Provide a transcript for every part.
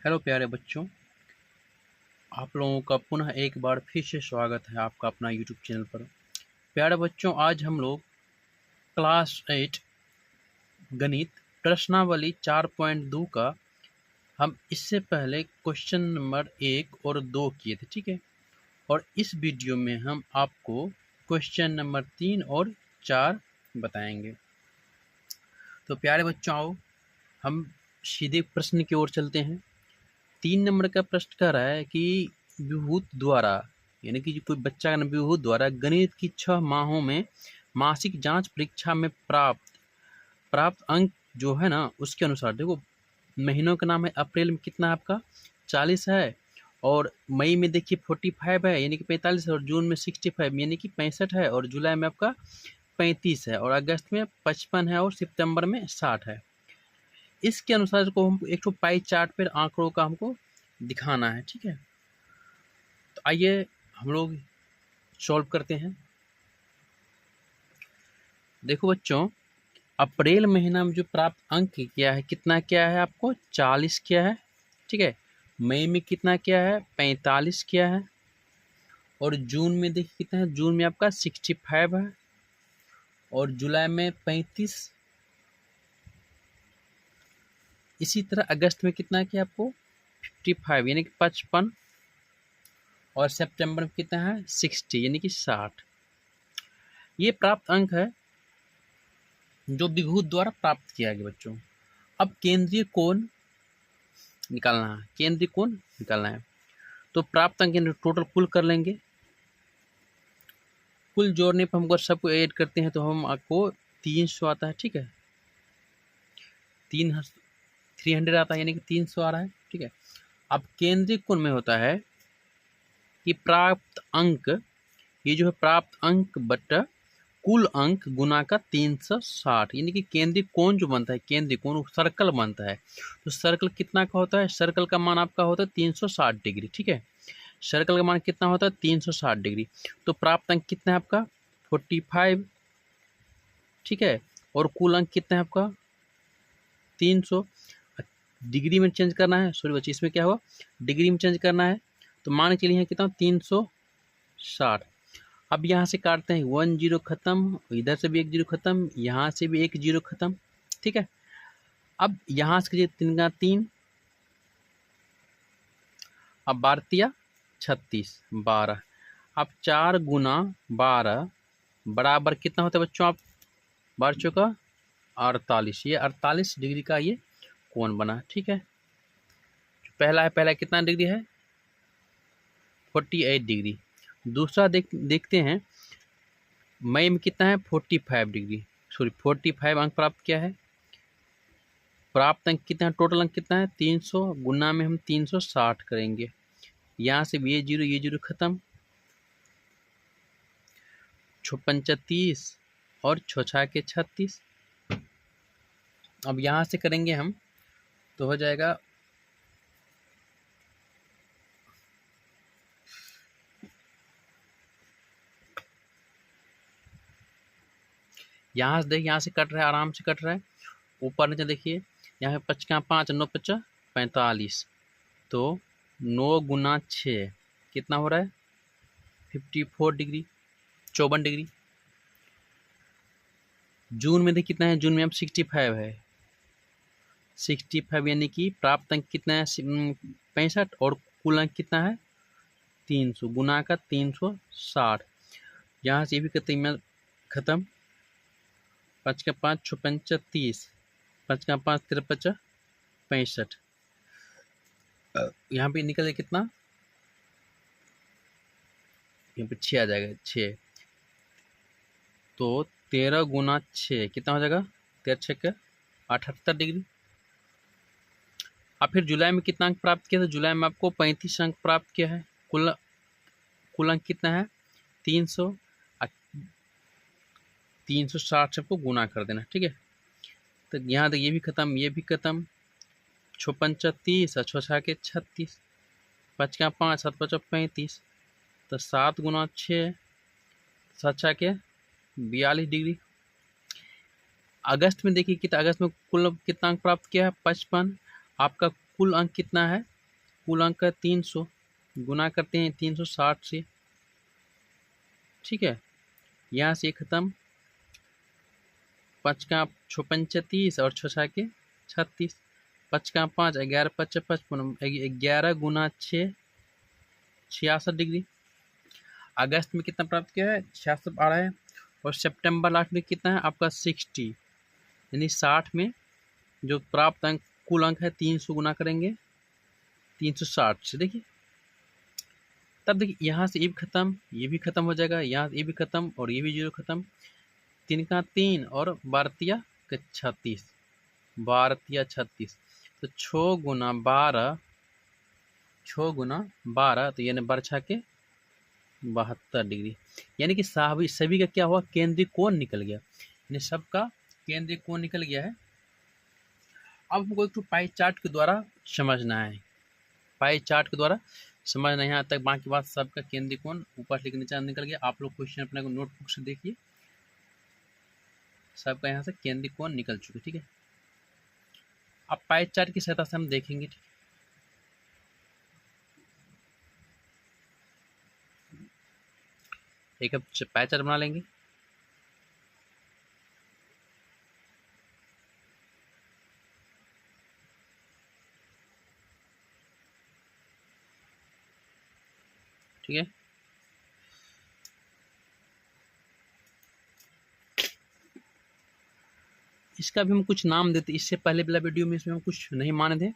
Hello प्यारे बच्चों, आप लोगों का पुनः एक बार फिर से स्वागत है आपका अपना यूट्यूब चैनल पर। प्यारे बच्चों, आज हम लोग क्लास 8 गणित प्रश्नावली 4.2 का हम इससे पहले क्वेश्चन नंबर 1 और 2 किए थे, ठीक है। और इस वीडियो में हम आपको क्वेश्चन नंबर 3 और 4 बताएंगे। तो प्यारे बच्चों, आओ हम सीधे प्रश्न की ओर चलते हैं। 3 नंबर का प्रश्न कह रहा है कि विभूत द्वारा, यानी कि कोई बच्चा का विभूत द्वारा गणित की 6 माहों में मासिक जांच परीक्षा में प्राप्त अंक जो है ना, उसके अनुसार देखो, महीनों का नाम है। अप्रैल में कितना है आपका 40 है, और मई में देखिए 45 है यानी कि 45 है, और जून में 65 यानी कि 65 है, और जुलाई में आपका 35 है, और अगस्त में 55 है, और सितंबर में 60 है। इसके अनुसार को हम एक पाई चार्ट पर आंकड़ों का हमको दिखाना है, ठीक है। तो आइए हम लोग सॉल्व करते हैं। देखो बच्चों, अप्रैल महीना में जो प्राप्त अंक क्या है, कितना क्या है आपको 40 क्या है, ठीक है। मई में कितना क्या है 45 क्या है, और जून में देखिए कितना है, जून में आपका 65 है, और जुलाई में 35। इसी तरह अगस्त में कितना क्या आपको 55 यानी कि 55, और सितंबर में कितना है 60 यानी कि 60। ये प्राप्त अंक है जो विभूत द्वारा प्राप्त किया गया बच्चों। अब केंद्रीय कोण निकालना है, केंद्रीय कोण निकालना है। तो प्राप्त अंक टोटल कुल कर लेंगे। कुल जोड़ने पर हम अगर सबको ऐड करते हैं तो हम आपको 300 आता है, ठीक है। 300 आता है यानी कि 300 आ रहा है, ठीक है। अब केंद्रीय कोण में होता है कि प्राप्त अंक, ये जो है प्राप्त अंक बटा कुल अंक गुना का 360, यानी कि केंद्रीय कोण जो बनता है, केंद्रीय कोण सर्कल बनता है। तो सर्कल कितना का होता है, सर्कल का मान आपका होता है 360 डिग्री, ठीक है। सर्कल का मान कितना होता है 360 डिग्री। तो प्राप्त अंक कितना है आपका 45, ठीक है, और कुल अंक कितना है आपका 300। डिग्री में चेंज करना है, सॉरी बच्चे, इसमें क्या हुआ डिग्री में चेंज करना है। तो मान के लिए कितना 360। अब यहाँ से काटते हैं 1 0 खत्म, इधर से भी 1 0 खत्म, यहाँ से भी 1 0 खत्म, ठीक है। अब यहाँ से 3 का 3, अब 12 36 12। अब 4 गुना 12 बराबर कितना होता है बच्चों, आप 12 चौका 48, ये 48 डिग्री का ये कोण बना, ठीक है। पहला कितना डिग्री है 48 डिग्री। दूसरा देखते हैं, मई में कितना है 45 डिग्री, सॉरी 45 अंक प्राप्त किया है। प्राप्त अंक कितना है, टोटल अंक कितना है 300, गुना में हम 360 करेंगे। यहाँ से भी ये जीरो खत्म, 56 30, और 6 के 36। अब यहाँ से करेंगे हम तो हो जाएगा यहाँ से, देखिए यहाँ से कट रहा है, आराम से कट रहा है। ऊपर नीचे देखिए, यहाँ पे 5 का 5, 9 5 45, तो 9 गुना 6 कितना हो रहा है 54 डिग्री, 54 डिग्री। जून में देखिए कितना है, जून में अब 65 है, 65 यानी कि प्राप्त अंक कितना है 65, और कुल अंक कितना है 300, गुना का 360। यहाँ से भी करते हैं खत्म, 5 का 5 56 30, 5 का 5 53 65। यहाँ पे निकल कितना, यहाँ पे 6 आ जाएगा 6, तो 13 गुना 6 कितना हो जाएगा 13 6 का 78 डिग्री। अब फिर जुलाई में कितना अंक प्राप्त किया, तो जुलाई में आपको 35 अंक प्राप्त किया है। कुल अंक कितना है 300, 360 से आपको गुना कर देना, ठीक है। तो यहाँ तक ये भी खत्म, ये भी खत्म, 56 30 और 6 के 36, 5 का 5 7 5 35, तो 7 गुना 6 7 के 42 डिग्री। अगस्त में देखिए कितना, अगस्त में कुल कितना अंक प्राप्त किया है 55, आपका कुल अंक कितना है कुल अंक है 300, गुना करते हैं 360 से, ठीक है। यहाँ से ख़त्म, 5 का 6 पंचे 30 और 6 6 के 36, 5 का 5, 11 5 55, 11 गुना 6 66 डिग्री। अगस्त में कितना प्राप्त किया है? 66 आ रहा है। और सितंबर लास्ट में कितना है आपका? 60, यानी 60 में जो प्राप्त अंक कुल अंक है 300 गुना करेंगे 360 से, देखिए। तब देखिए यहाँ से ये भी खत्म, ये भी खत्म हो जाएगा, यहाँ ये भी खत्म और ये भी 0 खत्म। 3 का 3 और 12 का 36, 12 36, तो 6 गुना 12, 6 गुना 12, तो यानी 12 के 72 डिग्री। यानी कि सभी का क्या हुआ? केंद्रीय कोण निकल गया, यानी सबका केंद्रीय कोण निकल गया है। अब हमको एक तो पाई चार्ट के द्वारा समझना है, पाई चार्ट के द्वारा समझना है यहाँ तक। बाकी बात सबका केंद्रीय कोण ऊपर से नीचे निकल गया। आप लोग क्वेश्चन अपने को नोटबुक से देखिए, सबका यहाँ से केंद्रीय कोण निकल चुके, ठीक है। अब पाई चार्ट की सहायता से हम देखेंगे, ठीक है। एक अब पाई चार्ट बना लेंगे। ठीक है, इसका भी हम कुछ नाम देते, इससे पहले वाला वीडियो में इसमें हम कुछ नहीं माने थे।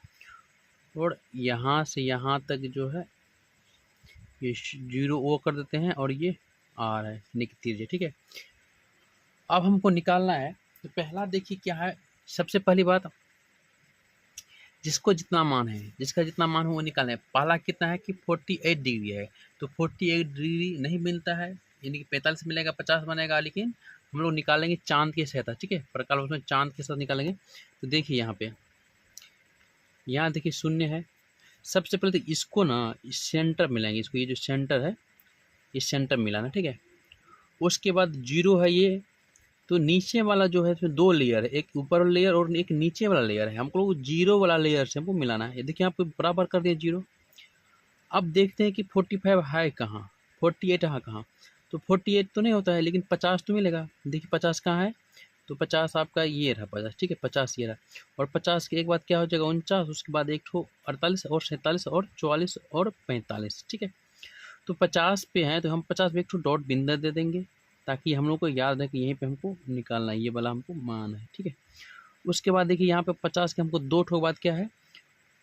और यहाँ से यहाँ तक जो है ये 0 ओ कर देते हैं और ये आर है, निकतीर्य, ठीक है। अब हमको निकालना है, तो पहला देखिए क्या है। सबसे पहली बात, जिसका जितना मान हो वो निकालना है। पहला कितना है कि 48 डिग्री है, तो 48 डिग्री नहीं मिलता है, यानी कि 45 मिलेगा, 50 बनेगा, लेकिन हम लोग निकालेंगे चांद की सहायता, ठीक है। प्रकाश में चांद के साथ निकालेंगे। तो देखिए यहाँ देखिए 0 है। सबसे पहले तो इसको ना इस सेंटर मिलाएंगे, इसको ये जो सेंटर है इस सेंटर मिलाना, ठीक है। उसके बाद 0 है ये, तो नीचे वाला जो है इसमें 2 लेयर है, एक ऊपर वाला लेयर और एक नीचे वाला लेयर है। हमको 0 वाला लेयर से हमको मिलाना है। देखिए आपको बराबर कर दिया 0। अब देखते हैं कि 45 है कहाँ, 48 है कहाँ। तो 48 तो नहीं होता है, लेकिन 50 तो मिलेगा। देखिए 50 कहाँ है, तो 50 आपका ये रहा 50, ठीक है। 50 ये रहा, और 50 के एक बाद क्या हो जाएगा 49, उसके बाद एक ठो 48 और 47 और 44 और 45, ठीक है। तो 50 पे है, तो हम 50 पे एक ठो डॉट बिंदु दे देंगे, ताकि हम लोग को याद है कि यहीं पे हमको निकालना है, ये वाला हमको मान है, ठीक है। उसके बाद देखिए यहाँ पे 50 के हमको 2 ठो बाद क्या है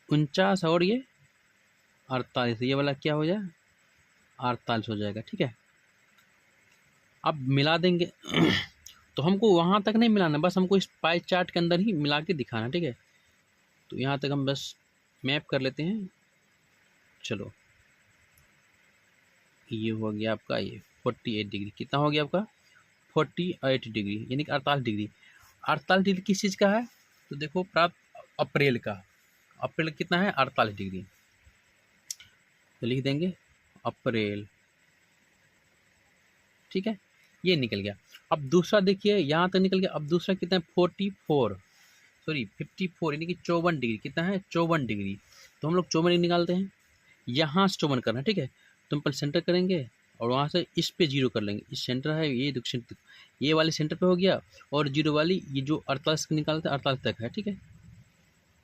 49 और ये 48, ये वाला क्या हो जाए 48 हो जाएगा, ठीक है। अब मिला देंगे तो हमको वहाँ तक नहीं मिलाना, बस हमको इस पाई चार्ट के अंदर ही मिला के दिखाना, ठीक है। तो यहाँ तक हम बस मैप कर लेते हैं। चलो, ये हो गया आपका ये 48 डिग्री। कितना हो गया आपका 48 डिग्री, यानी कि 48 डिग्री। 48 डिग्री किस चीज़ का है, तो देखो प्राप्त अप्रैल का। अप्रैल कितना है 48 डिग्री, तो लिख देंगे अप्रैल, ठीक है। ये निकल गया। अब दूसरा देखिए यहाँ तक निकल गया। अब दूसरा कितना है 54 यानी कि 54 डिग्री। कितना है 54 डिग्री, तो हम लोग 54 डिग्री निकालते हैं। यहाँ से 54 करना है, ठीक है। तो हम पहले सेंटर करेंगे और वहाँ से इस पे 0 कर लेंगे। इस सेंटर है ये सेंटर, ये वाले सेंटर पे हो गया, और 0 वाली ये जो 48 निकालते हैं 48 तक है, ठीक है,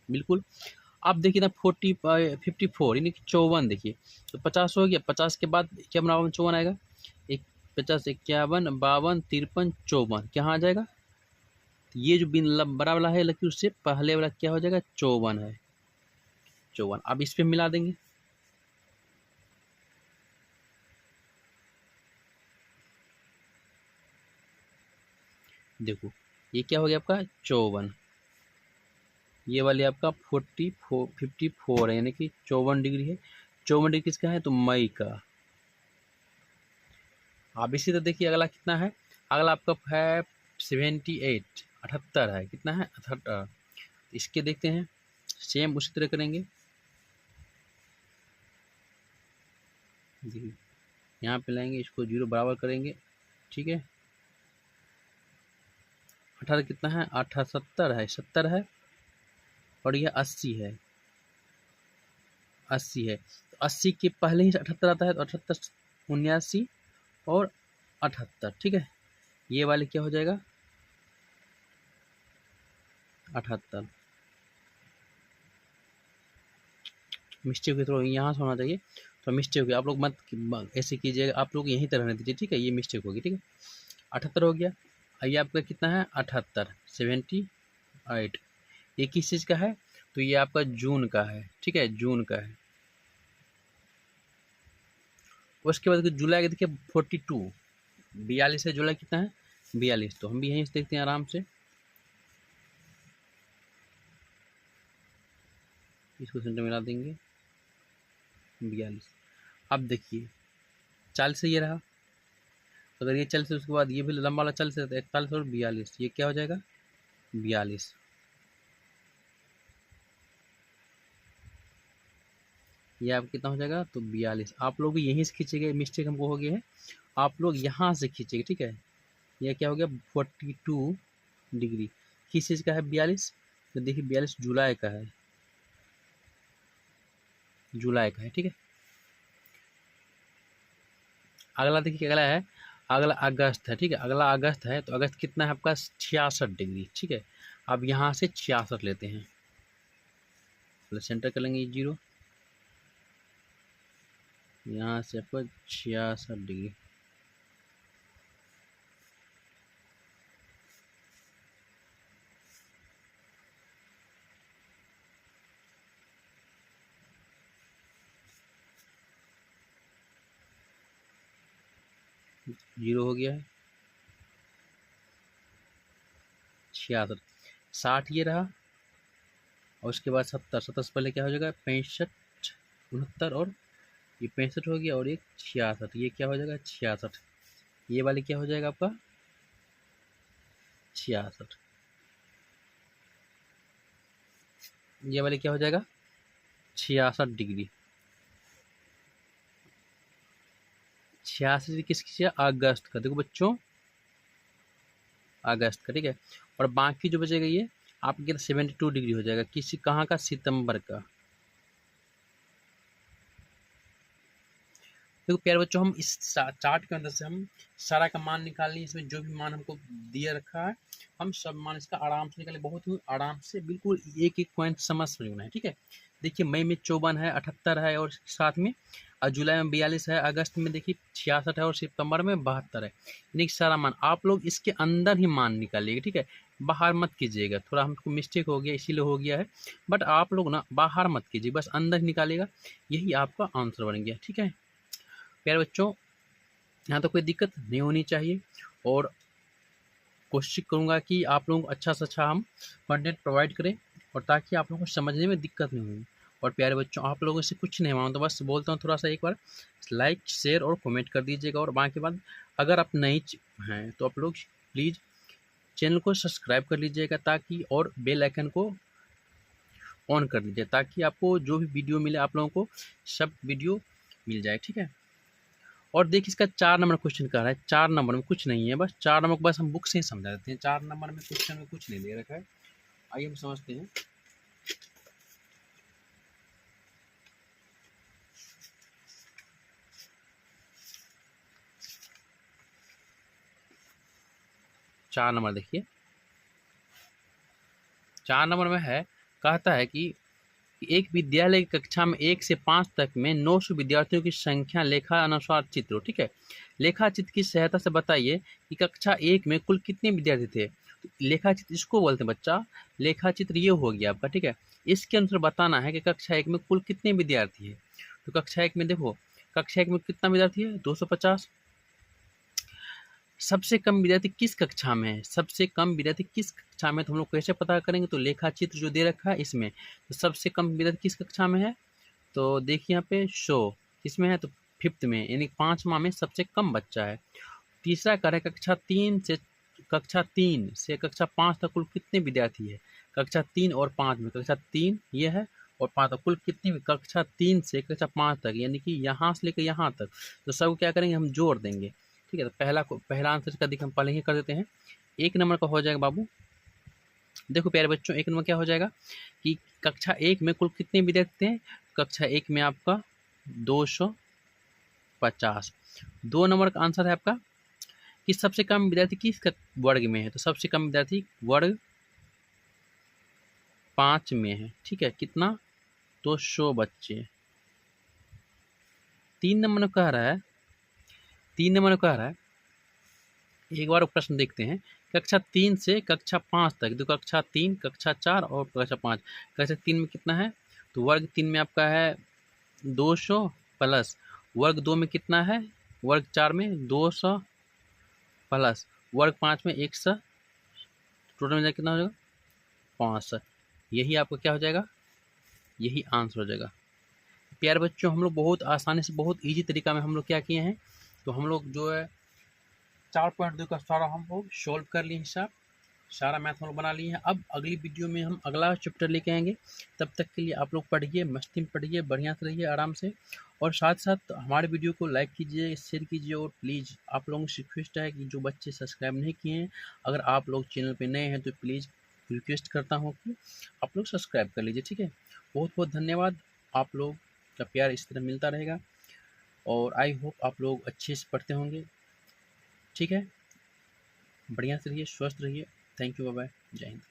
बिल्कुल। अब देखिए ना 54 यानी कि 54, देखिए तो 50 हो गया। 50 के बाद क्या बराबर 54 आएगा, 50 51 52 53 54, क्या आ जाएगा, तो ये जो बड़ा वाला है लकीर उससे पहले वाला क्या हो जाएगा 54 है, 54। अब इस पे मिला देंगे। देखो ये क्या हो गया आपका 54, ये वाली आपका 54 है, यानी कि 54 डिग्री है। 54 डिग्री किसका है, तो मई का। अब इसी तरह देखिए अगला कितना है, अगला आपका है 78, 78 है। कितना है 78। इसके देखते हैं, सेम उसी तरह करेंगे। यहाँ पे लाएंगे, इसको 0 बराबर करेंगे, ठीक है। 18 कितना है 78 है, 70 है, और यह 80 है। 80 है, तो 80 के पहले ही 78 आता है, तो 78, 79 और 78, ठीक है। ये वाले क्या हो जाएगा 78, मिस्टेक हुई, थोड़ा यहाँ से होना चाहिए, तो मिस्टेक हुई, आप लोग मत ऐसे कीजिएगा, आप लोग यहीं तरह रहने दीजिए, ठीक है। ये मिस्टेक होगी, ठीक है। 78 हो गया। ये आपका कितना है 78, 78, ये किस चीज़ का है, तो ये आपका जून का है, ठीक है, जून का है। उसके बाद जुलाई का देखिए 42, 42 है, जुलाई कितना है 42, तो हम भी यहीं से देखते हैं आराम से, इसको सेंटर मिला देंगे 42। अब देखिए 40 से ये रहा, तो अगर ये 40 से उसके बाद ये भी लंबा वाला 40 है, तो 41 और 42, ये क्या हो जाएगा 42, ये आप कितना हो जाएगा तो 42। आप लोग भी यहीं से खींचेंगे, मिस्टेक हमको हो गया है, आप लोग यहाँ से खींचेंगे, ठीक है। यह क्या हो गया 42 डिग्री, किस चीज़ का है 42, तो देखिए 42 जुलाई का है, जुलाई का है, ठीक है। अगला देखिए अगला है, अगला अगस्त है, ठीक है। अगला अगस्त है, तो अगस्त कितना है आपका 66 डिग्री, ठीक है। अब यहाँ से 66 लेते हैं, प्लस सेंटर कर लेंगे 0, यहाँ से आपको 66 डिग्री, जीरो हो गया है, 66, 60 ये रहा, और उसके बाद 70, 70 से पहले क्या हो जाएगा 65, 69 और ये 65 हो गया, और एक 66, ये क्या हो जाएगा 66, ये वाले क्या हो जाएगा आपका 66, ये वाले क्या हो जाएगा 66 डिग्री, 86 किसकी अगस्त का, देखो बच्चों अगस्त का, ठीक है। और बाकी जो बचेगा ये आपके 72 डिग्री हो जाएगा, किसी कहाँ का सितंबर का। देखो प्यारे बच्चों, हम इस चार्ट के अंदर से हम सारा का मान निकाल लिए, इसमें जो भी मान हमको दिया रखा है हम सब मान इसका आराम से निकाले, बहुत ही आराम से, बिल्कुल एक एक पॉइंट समझ लेना है, ठीक है। देखिए मई में 54 है, 78 है, और साथ में जुलाई में 42 है, अगस्त में देखिए 66 है, और सितंबर में 72 है, यानी सारा मान आप लोग इसके अंदर ही मान निकालिएगा, ठीक है। बाहर मत कीजिएगा, थोड़ा हमको मिस्टेक हो गया इसीलिए हो गया है, बट आप लोग ना बाहर मत कीजिए, बस अंदर ही निकालिएगा, यही आपका आंसर बन गया, ठीक है। प्यारे बच्चों, यहाँ तो कोई दिक्कत नहीं होनी चाहिए, और कोशिश करूँगा कि आप लोगों को अच्छा से अच्छा हम कंटेंट प्रोवाइड करें, और ताकि आप लोगों को समझने में दिक्कत नहीं होगी। और प्यारे बच्चों, आप लोगों से कुछ नहीं मांगता, तो बस बोलता हूँ थोड़ा सा एक बार लाइक शेयर और कमेंट कर दीजिएगा, और बाकी बाद अगर आप नहीं हैं तो आप लोग प्लीज़ चैनल को सब्सक्राइब कर लीजिएगा, ताकि और बेल आइकन को ऑन कर लीजिए, ताकि आपको जो भी वीडियो मिले आप लोगों को सब वीडियो मिल जाए, ठीक है। और देखिए इसका 4 नंबर क्वेश्चन कर रहा है, 4 नंबर में कुछ नहीं है, बस 4 नंबर को बस हम बुक से ही समझा देते हैं, 4 नंबर में क्वेश्चन में कुछ नहीं दे रखा है। आइए हम समझते हैं। चार नंबर देखिए, 4 नंबर में है, कहता है कि एक विद्यालय की कक्षा में 1 से 5 तक में 900 विद्यार्थियों की संख्या लेखा अनुसार चित्र, ठीक है। लेखा चित्र की सहायता से बताइए कि कक्षा 1 में कुल कितने विद्यार्थी थे। तो लेखा चित्र इसको बोलते हैं बच्चा, लेखा चित्र ये हो गया आपका, ठीक है। इसके अनुसार बताना है कि कक्षा 1 में कुल कितने विद्यार्थी है। तो कक्षा 1 में देखो, कक्षा 1 में कितना विद्यार्थी है 250। सबसे कम विद्यार्थी किस कक्षा में है, सबसे कम विद्यार्थी किस कक्षा में, तो हम लोग कैसे पता करेंगे, तो लेखा चित्र जो दे रखा है इसमें, तो सबसे कम विद्यार्थी किस कक्षा में है, तो देखिए यहाँ पे शो किसमें है, तो 5th में, यानी 5वां में सबसे कम बच्चा है। तीसरा कह रहा है कक्षा 3 से कक्षा 5 तक कुल कितने विद्यार्थी है। कक्षा 3 और 5 में, कक्षा 3 ये है और 5 तक कुल कितनी, कक्षा 3 से कक्षा 5 तक, यानी कि यहाँ से लेकर यहाँ तक, तो सब क्या करेंगे हम जोड़ देंगे, ठीक है। तो पहला आंसर का देखिए हम पहले ही कर देते हैं। 1 नंबर का हो जाएगा बाबू देखो प्यारे बच्चों, एक नंबर क्या हो जाएगा कि कक्षा 1 में कुल कितने विद्यार्थी हैं? कक्षा 1 में आपका 250। 2 नंबर का आंसर है आपका कि सबसे कम विद्यार्थी किस वर्ग में है? तो सबसे कम विद्यार्थी वर्ग 5 में है। ठीक है, कितना? 200 बच्चे। 3 नंबर कह रहा है, 3 नंबर कह रहा है, एक बार प्रश्न देखते हैं। कक्षा 3 से कक्षा 5 तक, तो कक्षा 3, कक्षा 4 और कक्षा 5। कक्षा 3 में कितना है? तो वर्ग 3 में आपका है 200 प्लस वर्ग 2 में कितना है? वर्ग 4 में 200 प्लस वर्ग 5 में 100, टोटल में कितना हो जाएगा? 500। यही आपका क्या हो जाएगा? यही आंसर हो जाएगा। प्यारे बच्चों, हम लोग बहुत आसानी से, बहुत इजी तरीका में हम लोग क्या किए हैं, तो हम लोग जो है 4.2 का सारा हम लोग सोल्व कर लिए हिसाब, सारा मैथ हम लोग बना लिए हैं। अब अगली वीडियो में हम अगला चैप्टर लेके आएंगे। तब तक के लिए आप लोग पढ़िए, मस्ती में पढ़िए, बढ़िया से रहिए आराम से, और साथ साथ हमारे वीडियो को लाइक कीजिए, शेयर कीजिए, और प्लीज़ आप लोगों से रिक्वेस्ट है कि जो बच्चे सब्सक्राइब नहीं किए हैं, अगर आप लोग चैनल पर नए हैं तो प्लीज़ रिक्वेस्ट करता हूँ कि आप लोग सब्सक्राइब कर लीजिए। ठीक है, बहुत बहुत धन्यवाद। आप लोग का प्यार इस तरह मिलता रहेगा, और आई होप आप लोग अच्छे से पढ़ते होंगे। ठीक है, बढ़िया से रहिए, स्वस्थ रहिए। थैंक यू, बाय बाय, जय हिंद।